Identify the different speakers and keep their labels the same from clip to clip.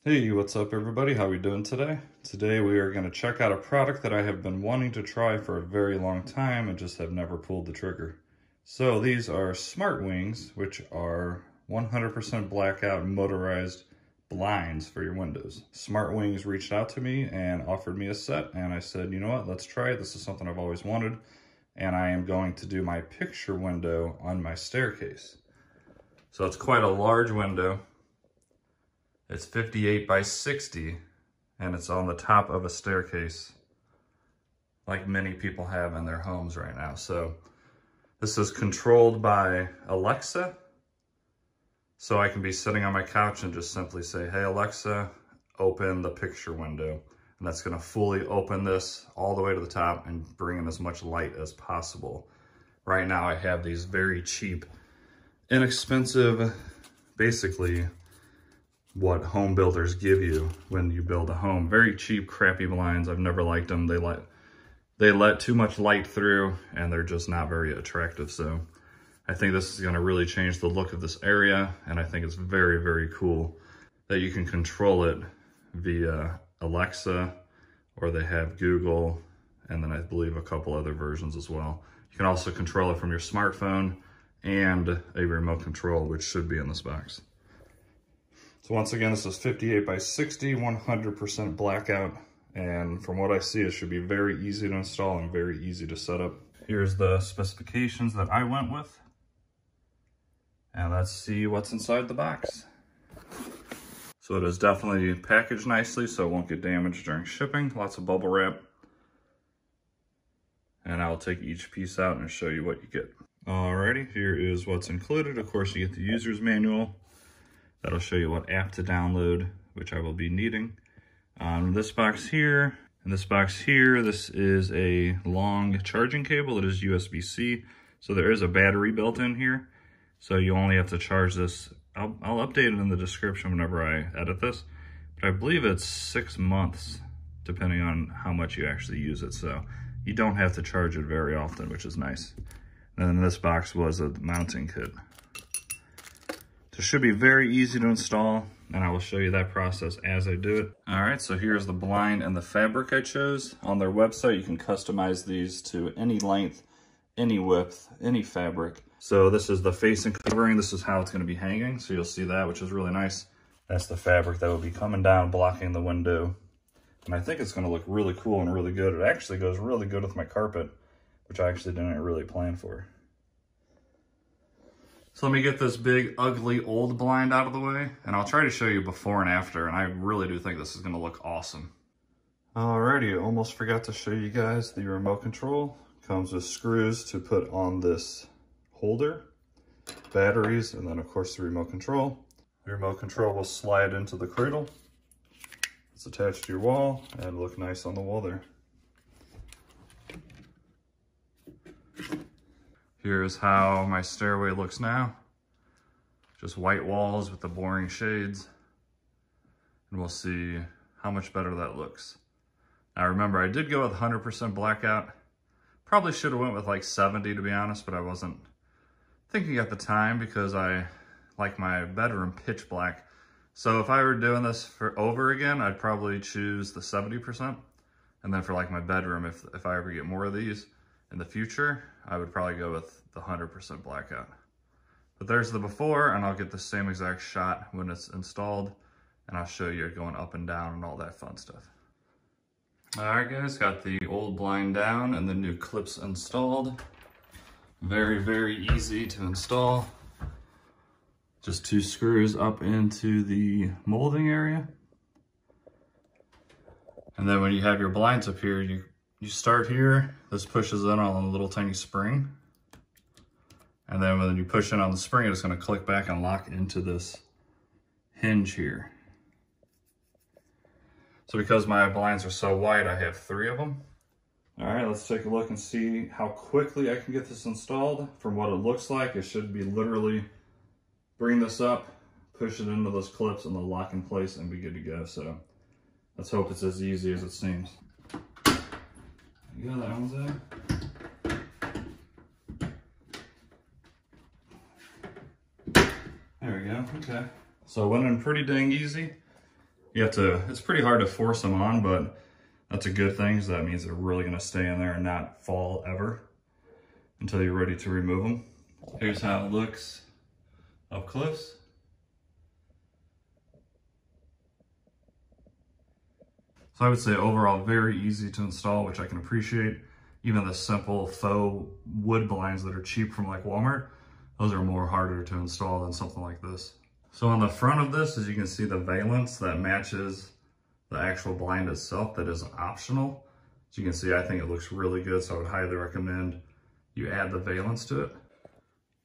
Speaker 1: Hey, what's up everybody? How are we doing today? Today we are going to check out a product that I have been wanting to try for a very long time and just have never pulled the trigger. So these are SmartWings, which are 100% blackout motorized blinds for your windows. SmartWings reached out to me and offered me a set, and I said, you know what, let's try it. This is something I've always wanted, and I am going to do my picture window on my staircase. So it's quite a large window. It's 58 by 60, and it's on the top of a staircase like many people have in their homes right now. So this is controlled by Alexa. So I can be sitting on my couch and just simply say, hey Alexa, open the picture window. And that's gonna fully open this all the way to the top and bring in as much light as possible. Right now I have these very cheap, inexpensive, basically what home builders give you when you build a home. Very cheap, crappy blinds. I've never liked them. They let too much light through and they're just not very attractive. So I think this is gonna really change the look of this area, and I think it's very, very cool that you can control it via Alexa, or they have Google, and then I believe a couple other versions as well. You can also control it from your smartphone and a remote control, which should be in this box. So once again, this is 58 by 60, 100% blackout. And from what I see, it should be very easy to install and very easy to set up. Here's the specifications that I went with. And let's see what's inside the box. So it is definitely packaged nicely so it won't get damaged during shipping. Lots of bubble wrap. And I'll take each piece out and show you what you get. Alrighty, here is what's included. Of course, you get the user's manual. That'll show you what app to download, which I will be needing. This box here, this is a long charging cable. It is USB-C, so there is a battery built in here. So you only have to charge this. I'll update it in the description whenever I edit this, but I believe it's 6 months, depending on how much you actually use it. So you don't have to charge it very often, which is nice. And then this box was a mounting kit. So it should be very easy to install, and I will show you that process as I do it. All right, so here's the blind and the fabric I chose. On their website, you can customize these to any length, any width, any fabric. So this is the facing covering. This is how it's gonna be hanging. So you'll see that, which is really nice. That's the fabric that will be coming down, blocking the window. And I think it's gonna look really cool and really good. It actually goes really good with my carpet, which I actually didn't really plan for. So let me get this big, ugly, old blind out of the way, and I'll try to show you before and after, and I really do think this is gonna look awesome. Alrighty, almost forgot to show you guys the remote control. Comes with screws to put on this holder, batteries, and then of course the remote control. The remote control will slide into the cradle. It's attached to your wall and look nice on the wall there. Here's how my stairway looks now. Just white walls with the boring shades. And we'll see how much better that looks. Now remember, I did go with 100% blackout. Probably should have went with like 70 to be honest, but I wasn't thinking at the time because I like my bedroom pitch black. So if I were doing this for over again, I'd probably choose the 70%. And then for like my bedroom, if I ever get more of these in the future, I would probably go with the 100% blackout. But there's the before, and I'll get the same exact shot when it's installed, and I'll show you it going up and down and all that fun stuff. All right guys, got the old blind down and the new clips installed. Very, very easy to install. Just 2 screws up into the molding area. And then when you have your blinds up here, you start here, this pushes in on a little tiny spring. And then when you push in on the spring, it's gonna click back and lock into this hinge here. So because my blinds are so wide, I have 3 of them. All right, let's take a look and see how quickly I can get this installed. From what it looks like, it should be literally bring this up, push it into those clips, and they'll lock in place and be good to go. So let's hope it's as easy as it seems. Yeah, that one's there. There we go, okay. So it went in pretty dang easy. it's pretty hard to force them on, but that's a good thing, because that means they're really gonna stay in there and not fall ever until you're ready to remove them. Here's how it looks up close. So I would say overall very easy to install, which I can appreciate. Even the simple faux wood blinds that are cheap from like Walmart, those are more harder to install than something like this. So on the front of this, as you can see, the valance that matches the actual blind itself, that is optional. As you can see, I think it looks really good, so I would highly recommend you add the valance to it.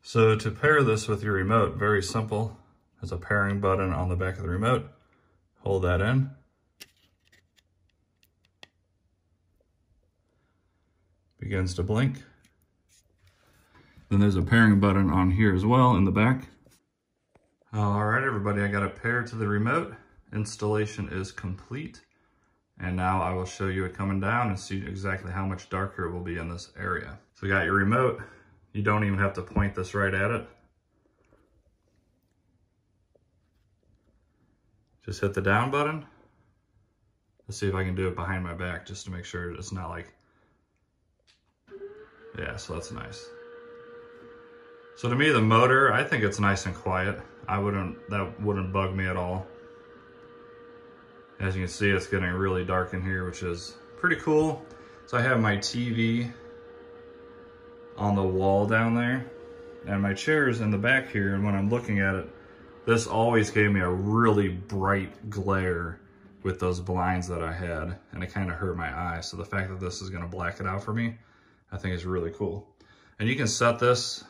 Speaker 1: So to pair this with your remote, very simple. There's a pairing button on the back of the remote. Hold that in. Begins to blink. Then there's a pairing button on here as well in the back. All right, everybody, I got a pair to the remote. Installation is complete. And now I will show you it coming down and see exactly how much darker it will be in this area. So you got your remote. You don't even have to point this right at it. Just hit the down button. Let's see if I can do it behind my back just to make sure it's not like, yeah, so that's nice. So to me, the motor, I think it's nice and quiet. That wouldn't bug me at all. As you can see, it's getting really dark in here, which is pretty cool. So I have my TV on the wall down there, and my chair's in the back here, and when I'm looking at it, this always gave me a really bright glare with those blinds that I had, and it kind of hurt my eye. So the fact that this is gonna black it out for me, I think is really cool. And you can set this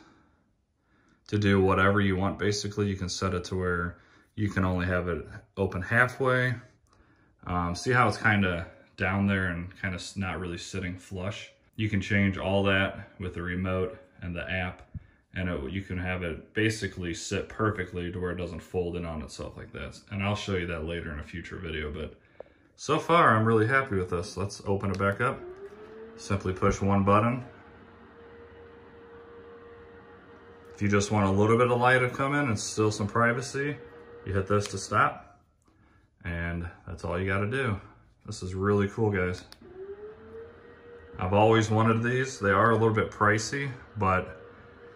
Speaker 1: to do whatever you want. Basically, you can set it to where you can only have it open halfway. See how it's kind of down there and kind of not really sitting flush? You can change all that with the remote and the app, and you can have it basically sit perfectly to where it doesn't fold in on itself like that. And I'll show you that later in a future video, but so far I'm really happy with this. Let's open it back up. Simply push one button. If you just want a little bit of light to come in and still some privacy, you hit this to stop, and that's all you got to do. This is really cool, guys. I've always wanted these. They are a little bit pricey, but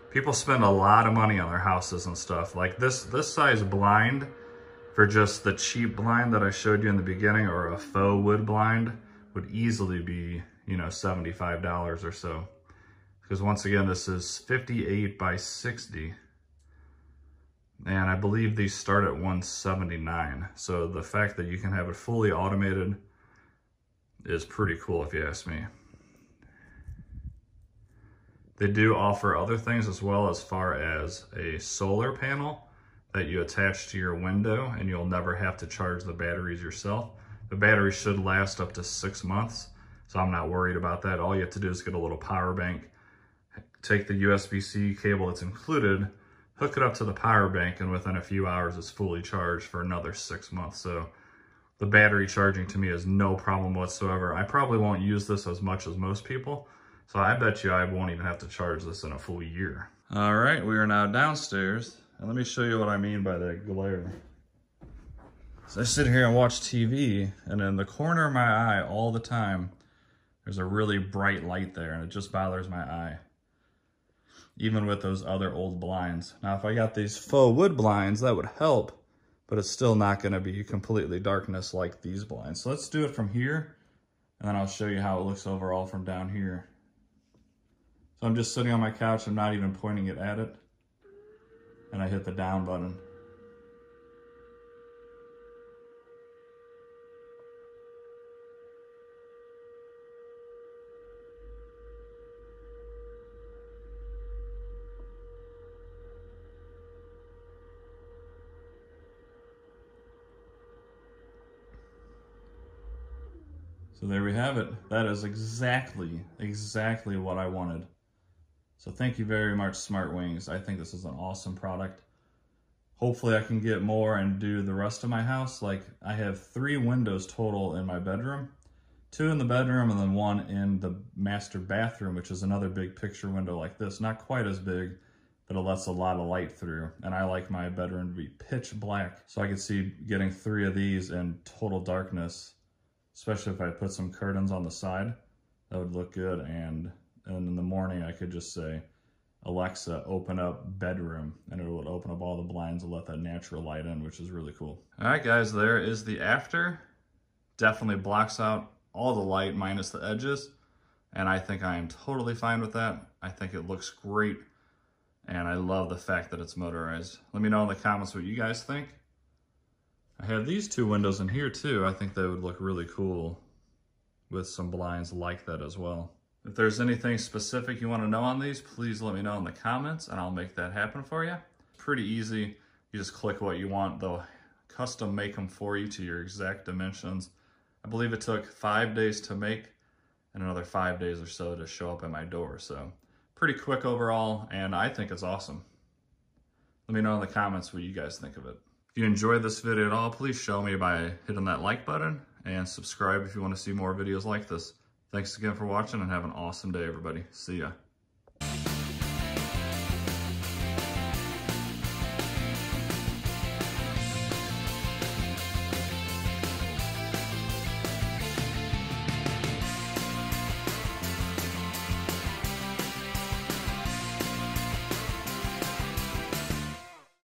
Speaker 1: people spend a lot of money on their houses and stuff. Like this size blind, for just the cheap blind that I showed you in the beginning, or a faux wood blind, would easily be, you know, $75 or so. Because once again, this is 58 by 60. And I believe these start at $179. So the fact that you can have it fully automated is pretty cool, if you ask me. They do offer other things as well, as far as a solar panel that you attach to your window, and you'll never have to charge the batteries yourself. The battery should last up to 6 months, so I'm not worried about that. All you have to do is get a little power bank, take the USB-C cable that's included, hook it up to the power bank, and within a few hours it's fully charged for another 6 months. So the battery charging to me is no problem whatsoever. I probably won't use this as much as most people, so I bet you I won't even have to charge this in a full year. All right, we are now downstairs, and let me show you what I mean by that glare. So I sit here and watch TV, and in the corner of my eye all the time, there's a really bright light there, and it just bothers my eye. Even with those other old blinds. Now, if I got these faux wood blinds, that would help, but it's still not gonna be completely darkness like these blinds. So let's do it from here, and then I'll show you how it looks overall from down here. So I'm just sitting on my couch, I'm not even pointing it at it, and I hit the down button. So there we have it. That is exactly what I wanted. So thank you very much, SmartWings. I think this is an awesome product. Hopefully I can get more and do the rest of my house. Like, I have 3 windows total in my bedroom, 2 in the bedroom and then 1 in the master bathroom, which is another big picture window like this. Not quite as big, that it lets a lot of light through. And I like my bedroom to be pitch black. So I could see getting 3 of these in total darkness, especially if I put some curtains on the side, that would look good. And in the morning, I could just say, Alexa, open up bedroom, and it would open up all the blinds and let that natural light in, which is really cool. All right, guys, there is the after. Definitely blocks out all the light minus the edges, and I think I am totally fine with that. I think it looks great, and I love the fact that it's motorized. Let me know in the comments what you guys think. I have these 2 windows in here too. I think they would look really cool with some blinds like that as well. If there's anything specific you want to know on these, please let me know in the comments and I'll make that happen for you. Pretty easy. You just click what you want. They'll custom make them for you to your exact dimensions. I believe it took 5 days to make and another 5 days or so to show up at my door. So pretty quick overall, and I think it's awesome. Let me know in the comments what you guys think of it. If you enjoyed this video at all, please show me by hitting that like button and subscribe if you want to see more videos like this. Thanks again for watching and have an awesome day, everybody. See ya.